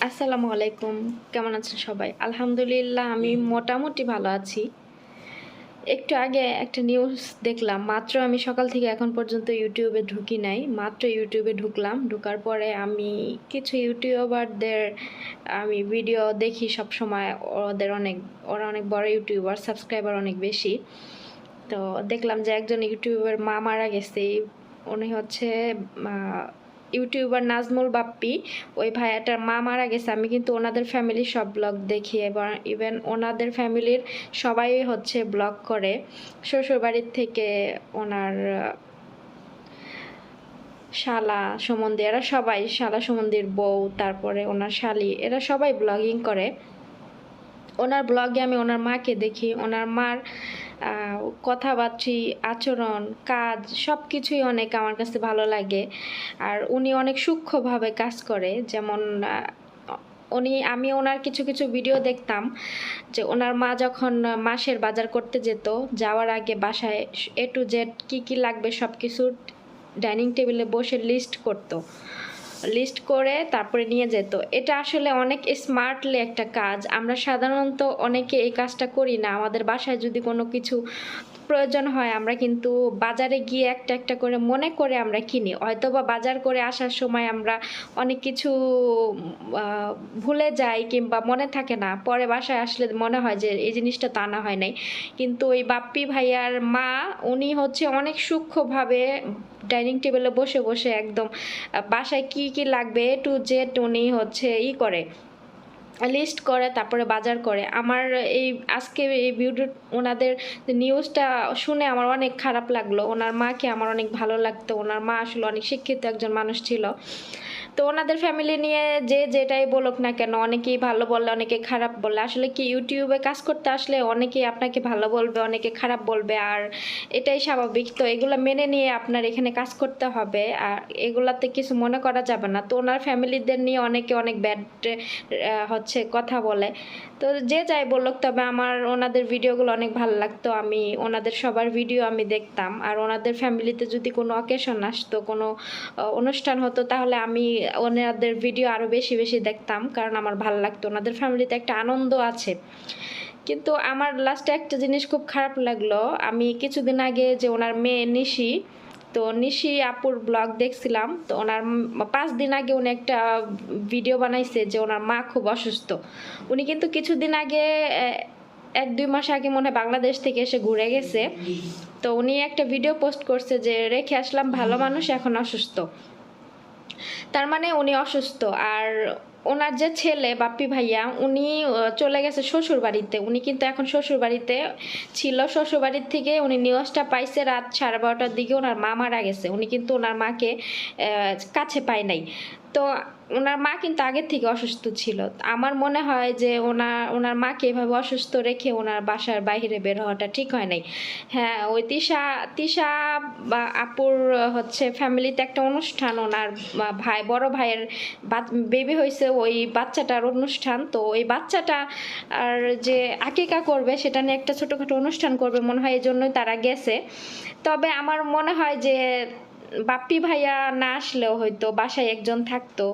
আসসালামু আলাইকুম। কেমন আছেন সবাই? আলহামদুলিল্লাহ আমি মোটামুটি ভালো আছি। একটু আগে একটা নিউজ দেখলাম। মাত্র আমি সকাল থেকে এখন পর্যন্ত YouTube এ ঢুকি নাই। মাত্র YouTube এ ঢুকলাম। ঢোকার পরে আমি কিছু ইউটিউবারদের ভিডিও দেখি সবসময়। ওরা অনেক বড় ইউটিউবার, সাবস্ক্রাইবার অনেক বেশি। তো দেখলাম যে একজন ইউটিউবের মা মারা গেছে। উনি হচ্ছে আ ইউটিউবার নাজমুল বাপ্পি। ওই ভাইয়াটার মা মারা গেছে। আমি কিন্তু ওনাদের ফ্যামিলির সব ব্লগ দেখি এবং ইভেন ওনাদের ফ্যামিলির সবাই হচ্ছে ব্লগ করে। শ্বশুরবাড়ির থেকে ওনার শালা সম্বন্ধে এরা সবাই, শালা সম্বন্ধীর বউ, তারপরে ওনার শালি, এরা সবাই ব্লগিং করে। ওনার ব্লগে আমি ওনার মাকে দেখি। ওনার মার কথাবার্তা, আচরণ, কাজ সব কিছুই অনেক আমার কাছে ভালো লাগে। আর উনি অনেক সূক্ষ্মভাবে কাজ করে। যেমন আমি ওনার কিছু কিছু ভিডিও দেখতাম যে ওনার মা যখন মাসের বাজার করতে যেত, যাওয়ার আগে বাসায় A to Z কী কী লাগবে সব কিছু ডাইনিং টেবিলে বসে লিস্ট করে তারপরে নিয়ে যেত। এটা আসলে অনেক স্মার্টলি একটা কাজ। আমরা সাধারণত অনেকে এই কাজটা করি না। আমাদের বাসায় যদি কোনো কিছু প্রয়োজন হয় আমরা কিন্তু বাজারে গিয়ে একটা একটা করে মনে করে আমরা কিনি। হয়তোবা বাজার করে আসার সময় আমরা অনেক কিছু ভুলে যাই কিংবা মনে থাকে না। পরে বাসায় আসলে মনে হয় যে এই জিনিসটা তো আনা হয় নাই। কিন্তু ওই বাপ্পি ভাইয়ার মা উনি হচ্ছে অনেক সূক্ষ্মভাবে ডাইনিং টেবিলে বসে বসে একদম বাসায় কি কি লাগবে A to Z উনি হচ্ছে করে লিস্ট করে তারপরে বাজার করে। আমার আজকে এই ভিডিও ওনাদের নিউজটা শুনে আমার অনেক খারাপ লাগলো। ওনার মাকে আমার অনেক ভালো লাগতো। ওনার মা আসলে অনেক শিক্ষিত একজন মানুষ ছিল। তো ওনাদের ফ্যামিলি নিয়ে যে যেটাই বলুক না কেন, অনেকেই ভালো বলে, অনেকে খারাপ বলে। আসলে কি ইউটিউবে কাজ করতে আসলে অনেকেই আপনাকে ভালো বলবে, অনেকে খারাপ বলবে, আর এটাই স্বাভাবিক। তো এগুলো মেনে নিয়ে আপনার এখানে কাজ করতে হবে, আর এগুলাতে কিছু মনে করা যাবে না। তো ওনার ফ্যামিলিদের নিয়ে অনেকে অনেক ব্যাড হচ্ছে কথা বলে। তো যে যাই বলুক, তবে আমার ওনাদের ভিডিওগুলো অনেক ভালো লাগতো। আমি ওনাদের সবার ভিডিও আমি দেখতাম। আর ওনাদের ফ্যামিলিতে যদি কোনো অকেশন আসতো, কোনো অনুষ্ঠান হতো, তাহলে আমি ওনাদের ভিডিও আরও বেশি বেশি দেখতাম, কারণ আমার ভালো লাগতো। ওনাদের ফ্যামিলিতে একটা আনন্দ আছে। কিন্তু আমার লাস্টে একটা জিনিস খুব খারাপ লাগলো। আমি কিছুদিন আগে যে ওনার মেয়ে নিশি, তো নিশি আপুর ব্লগ দেখছিলাম। তো ওনার 5 দিন আগে উনি একটা ভিডিও বানাইছে যে ওনার মা খুব অসুস্থ। উনি কিন্তু কিছুদিন আগে 1-2 মাস আগে মনে হয় বাংলাদেশ থেকে এসে ঘুরে গেছে। তো উনি একটা ভিডিও পোস্ট করছে যে রেখে আসলাম ভালো মানুষ, এখন অসুস্থ। তার মানে উনি অসুস্থ। আর ওনার যে ছেলে বাপ্পি ভাইয়া, উনি চলে গেছে শ্বশুর বাড়িতে। উনি কিন্তু এখন শ্বশুর বাড়িতে ছিল। শ্বশুর বাড়ির থেকে উনি নিউজটা পাইছে রাত 12:30টার দিকে ওনার মা মারা গেছে। উনি কিন্তু ওনার মাকে কাছে পায় নাই। তো ওনার মা কিন্তু আগের থেকে অসুস্থ ছিল। আমার মনে হয় যে ওনার মাকে এভাবে অসুস্থ রেখে ওনার বাসার বাইরে বের হওয়াটা ঠিক হয় নাই। হ্যাঁ, ওই তিশা বা আপুর হচ্ছে ফ্যামিলিতে একটা অনুষ্ঠান, ওনার বড় ভাইয়ের বেবি হয়েছে, ওই বাচ্চাটার অনুষ্ঠান। তো ওই বাচ্চাটা আর যে আকিকা করবে সেটা নিয়ে একটা ছোটোখাটো অনুষ্ঠান করবে মনে হয়, এই জন্যই তারা গেছে। তবে আমার মনে হয় যে বাপ্পি ভাইয়া না আসলেও হয়তো বাসায় একজন থাকতো।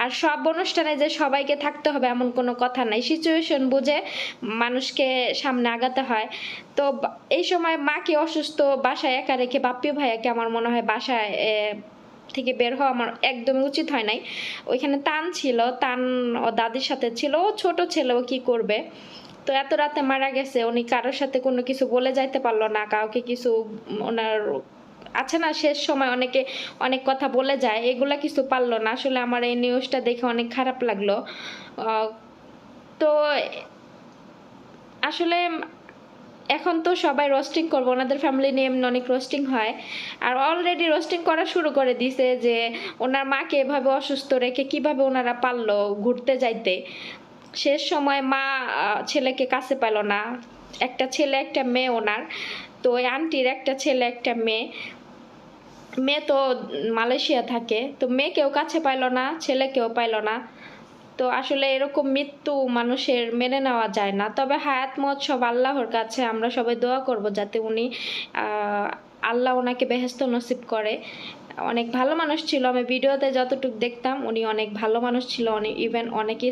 আর সব অনুষ্ঠানে যে সবাইকে থাকতে হবে এমন কোনো কথা নাই। সিচুয়েশন বুঝে মানুষকে সামনে আগাতে হয়। তো এই সময় মাকে অসুস্থ বাসায় একা রেখে বাপ্পি ভাইয়াকে আমার মনে হয় বাসায় থেকে বের হওয়া আমার একদমই উচিত হয় নাই। ওইখানে তান ছিল, তান ও দাদির সাথে ছিল। ও ছোট ছেলে, ও কি করবে? তো এত রাতে মারা গেছে, উনি কারোর সাথে কোনো কিছু বলে যাইতে পারলো না, কাউকে কিছু। ওনার আছে না শেষ সময় অনেকে অনেক কথা বলে যায়, এগুলা কিছু পারলো না। আসলে আমার এই নিউজটা দেখে অনেক খারাপ লাগলো। তো আসলে এখন তো সবাই রোস্টিং করবো, ওনাদের ফ্যামিলি নিয়ে এমনি অনেক রোস্টিং হয়। আর অলরেডি রোস্টিং করা শুরু করে দিছে যে ওনার মাকে এভাবে অসুস্থ রেখে কিভাবে ওনারা পারলো ঘুরতে যাইতে। শেষ সময় মা ছেলেকে কাছে পেল না। একটা ছেলে একটা মেয়ে ওনার। তো ওই আন্টির একটা ছেলে একটা মেয়ে। মেয়ে তো মালয়েশিয়া থাকে। তো মেয়েকেও কাছে পাইল না, ছেলেকেও পাইল না। তো আসলে এরকম মৃত্যু মানুষের মেনে নেওয়া যায় না। তবে হায়াত মওত সব আল্লাহর কাছে। আমরা সবাই দোয়া করব যাতে উনি আল্লাহ ওনাকে বেহেশত নসিব করে। অনেক ভালো মানুষ ছিল। আমি ভিডিওতে যতটুকু দেখতাম উনি অনেক ভালো মানুষ ছিল। ইভেন অনেকে